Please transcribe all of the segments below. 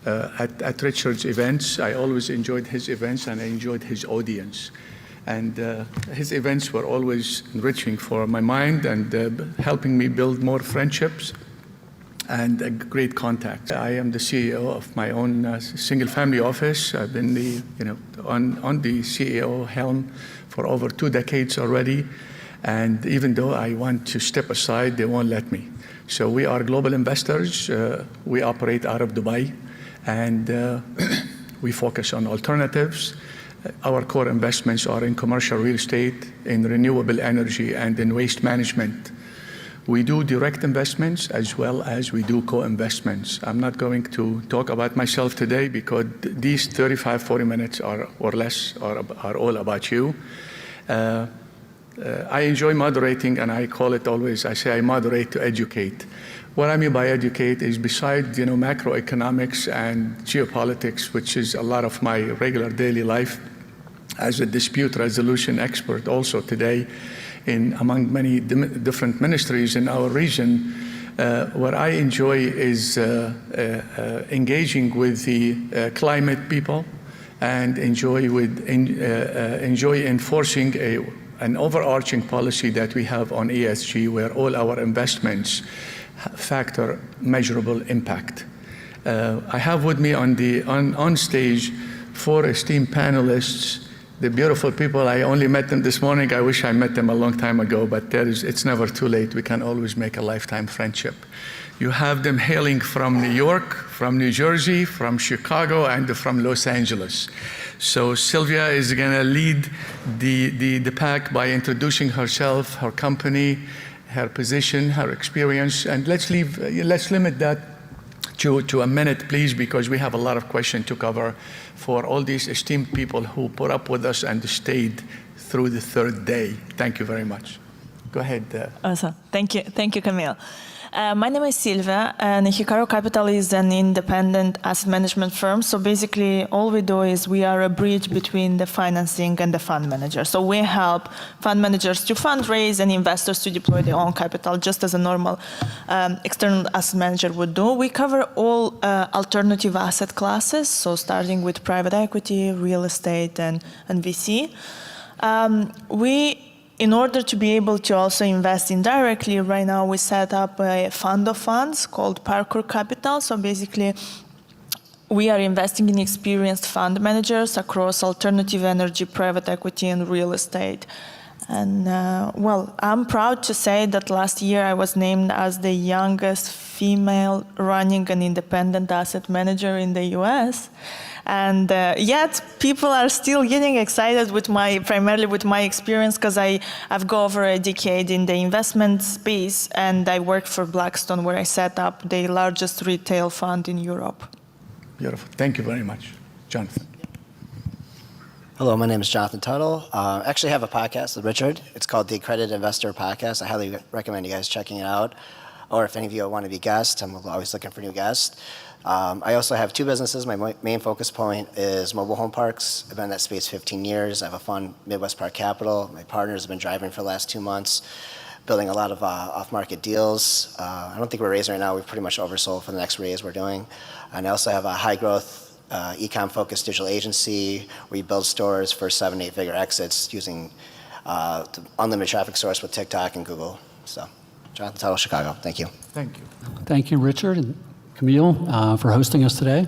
at Richard's events. I always enjoyed his events, and I enjoyed his audience. And his events were always enriching for my mind and helping me build more friendships and a great contact. I am the CEO of my own single-family office. I've been on the CEO helm for over 2 decades already. And even though I want to step aside, they won't let me. So we are global investors. We operate out of Dubai, and we focus on alternatives. Our core investments are in commercial real estate, in renewable energy, and in waste management. We do direct investments as well as we do co-investments. I'm not going to talk about myself today because these 35, 40 minutes or less are all about you. I enjoy moderating, and I call it always, I say I moderate to educate. What I mean by educate is besides macroeconomics and geopolitics, which is a lot of my regular daily life as a dispute resolution expert also today, among many different ministries in our region, what I enjoy is engaging with the climate people and enjoy enforcing an overarching policy that we have on ESG, where all our investments factor measurable impact. I have with me on stage 4 esteemed panelists. The beautiful people, I only met them this morning. I wish I met them a long time ago, but it's never too late. We can always make a lifetime friendship. You have them hailing from New York, from New Jersey, from Chicago, and from Los Angeles. So Sylvia is going to lead the pack by introducing herself, her company, her position, her experience, and let's limit that to a minute, please, because we have a lot of questions to cover for all these esteemed people who put up with us and stayed through the 3rd day. Thank you very much. Go ahead. Awesome. Thank you, Camille. My name is Silvia, and Hikaru Capital is an independent asset management firm. So basically, all we do is we are a bridge between the financing and the fund manager. So we help fund managers to fundraise and investors to deploy their own capital, just as a normal external asset manager would do. We cover all alternative asset classes, so starting with private equity, real estate, and VC. In order to be able to also invest indirectly, right now we set up a fund of funds called Parkour Capital. So basically, we are investing in experienced fund managers across alternative energy, private equity, and real estate. And well, I'm proud to say that last year I was named as the youngest female running an independent asset manager in the US. And yet people are still getting excited primarily with my experience, because I've got over a decade in the investment space, and I worked for Blackstone, where I set up the largest retail fund in Europe. Beautiful. Thank you very much. Jonathan. Hello, my name is Jonathan Tuttle. I actually have a podcast with Richard. It's called the Accredited Investor Podcast. I highly recommend you guys checking it out. Or if any of you want to be guests, I'm always looking for new guests. I also have 2 businesses. My main focus point is mobile home parks. I've been in that space 15 years. I have a fund, Midwest Park Capital. My partners have been driving for the last 2 months, building a lot of off-market deals. I don't think we're raising right now. We've pretty much oversold for the next raise we're doing. And I also have a high-growth e-com-focused digital agency where you build stores for 7- to 8-figure exits using the unlimited traffic source with TikTok and Google. So, Jonathan Tuttle, Chicago. Thank you. Thank you. Thank you, Richard and Camille, for hosting us today.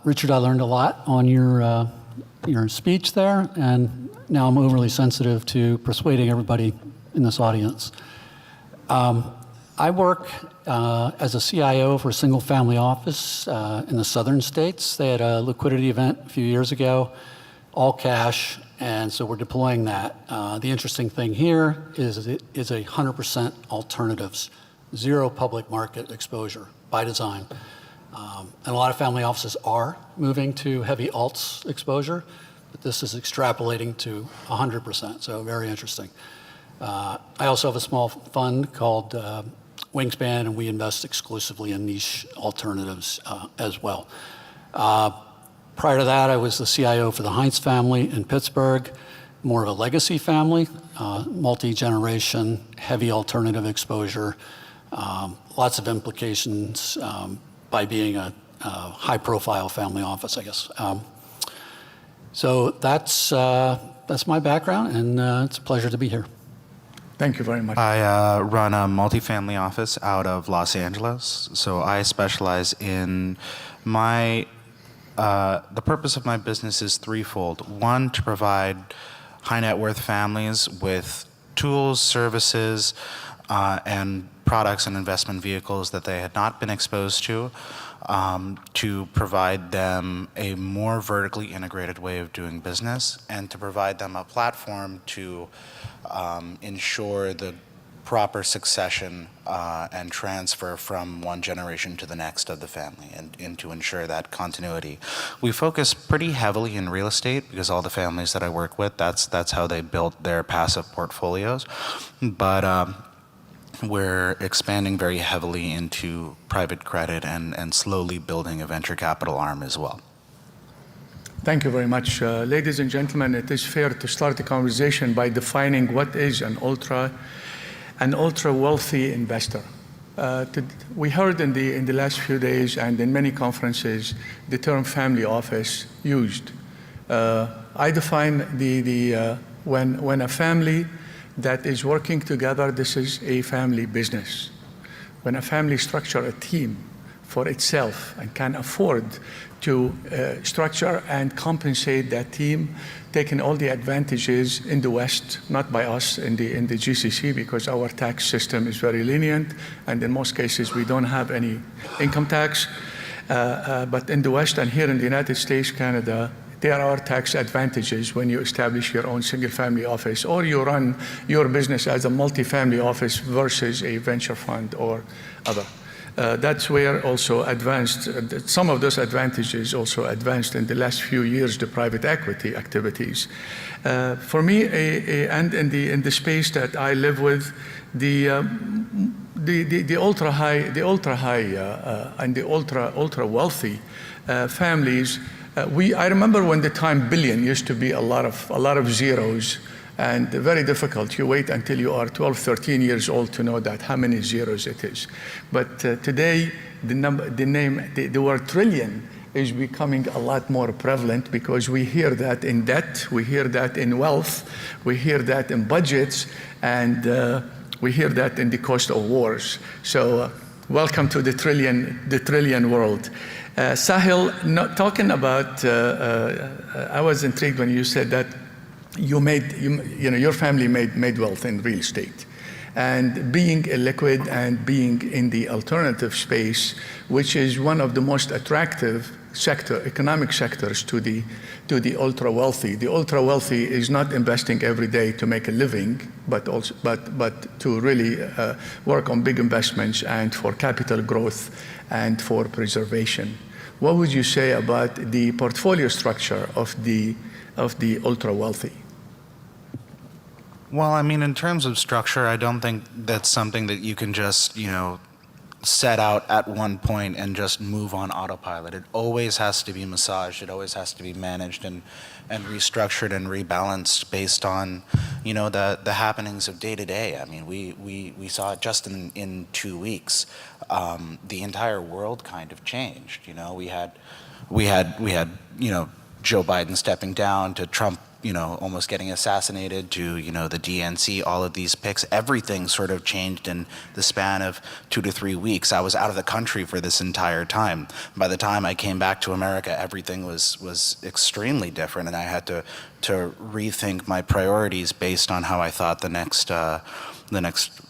Richard, I learned a lot on your speech there, and now I'm overly sensitive to persuading everybody in this audience. I work as a CIO for a single-family office in the southern states. They had a liquidity event a few years ago, all cash, and so we're deploying that. The interesting thing here is it is 100% alternatives, 0 public market exposure by design. And a lot of family offices are moving to heavy alts exposure, but this is extrapolating to 100%, so very interesting. I also have a small fund called Wingspan, and we invest exclusively in niche alternatives as well. Prior to that, I was the CIO for the Heinz family in Pittsburgh, more of a legacy family, multi-generation, heavy alternative exposure, lots of implications by being a high-profile family office, I guess. So that's my background, and it's a pleasure to be here. Thank you very much. I run a multifamily office out of Los Angeles. So I specialize in the purpose of my business is threefold. One, to provide high net worth families with tools, services, and products and investment vehicles that they had not been exposed to provide them a more vertically integrated way of doing business, and to provide them a platform to ensure the proper succession and transfer from one generation to the next of the family, and to ensure that continuity. We focus pretty heavily in real estate because all the families that I work with, that's how they built their passive portfolios. But we're expanding very heavily into private credit and slowly building a venture capital arm as well. Thank you very much. Ladies and gentlemen, it is fair to start the conversation by defining what is an ultra wealthy investor. We heard in the last few days and in many conferences the term family office used. I define when a family that is working together, this is a family business. When a family structure a team for itself and can afford to structure and compensate that team, taking all the advantages in the West, not by us in the GCC, because our tax system is very lenient, and in most cases we don't have any income tax. But in the West and here in the United States, Canada, there are tax advantages when you establish your own single-family office or you run your business as a multi-family office versus a venture fund or other. That's where also some of those advantages also advanced in the last few years, the private equity activities. For me, and in the space that I live with, the ultra high and the ultra wealthy families. I remember when the time billion used to be a lot of zeros and very difficult. You wait until you are 12, 13 years old to know that how many zeros it is. But today, the word trillion is becoming a lot more prevalent because we hear that in debt, we hear that in wealth, we hear that in budgets, and we hear that in the cost of wars. So welcome to the trillion world. Sahil, talking about, I was intrigued when you said that your family made wealth in real estate. And being illiquid and being in the alternative space, which is one of the most attractive economic sectors to the ultra wealthy. The ultra wealthy is not investing every day to make a living, but to really work on big investments and for capital growth and for preservation. What would you say about the portfolio structure of the ultra wealthy? Well, I mean, in terms of structure, I don't think that's something that you can just, set out at one point and just move on autopilot. It always has to be massaged. It always has to be managed and restructured and rebalanced based on, the happenings of day to day. I mean, we saw it just in 2 weeks. The entire world kind of changed. We had Joe Biden stepping down to Trump, almost getting assassinated, to, the DNC, all of these picks. Everything sort of changed in the span of 2 to 3 weeks. I was out of the country for this entire time. By the time I came back to America, everything was extremely different, and I had to rethink my priorities based on how I thought the next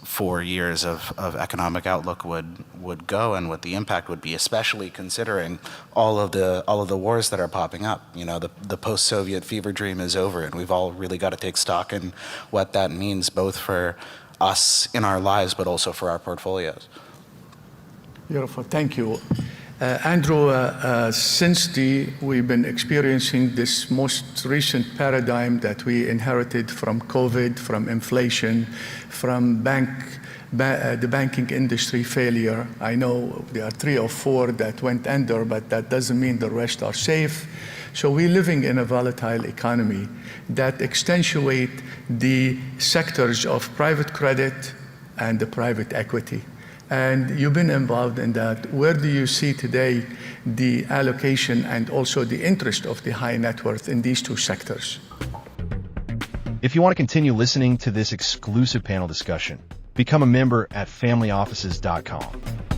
4 years of economic outlook would go and what the impact would be, especially considering all of the wars that are popping up. The post-Soviet fever dream is over, and we've all really got to take stock in what that means, both for us in our lives, but also for our portfolios. Beautiful, thank you. Andrew, since we've been experiencing this most recent paradigm that we inherited from COVID, from inflation, from the banking industry failure. I know there are 3 or 4 that went under, but that doesn't mean the rest are safe. So we're living in a volatile economy that accentuate the sectors of private credit and the private equity. And you've been involved in that. Where do you see today the allocation and also the interest of the high net worth in these two sectors? If you want to continue listening to this exclusive panel discussion, become a member at familyoffices.com.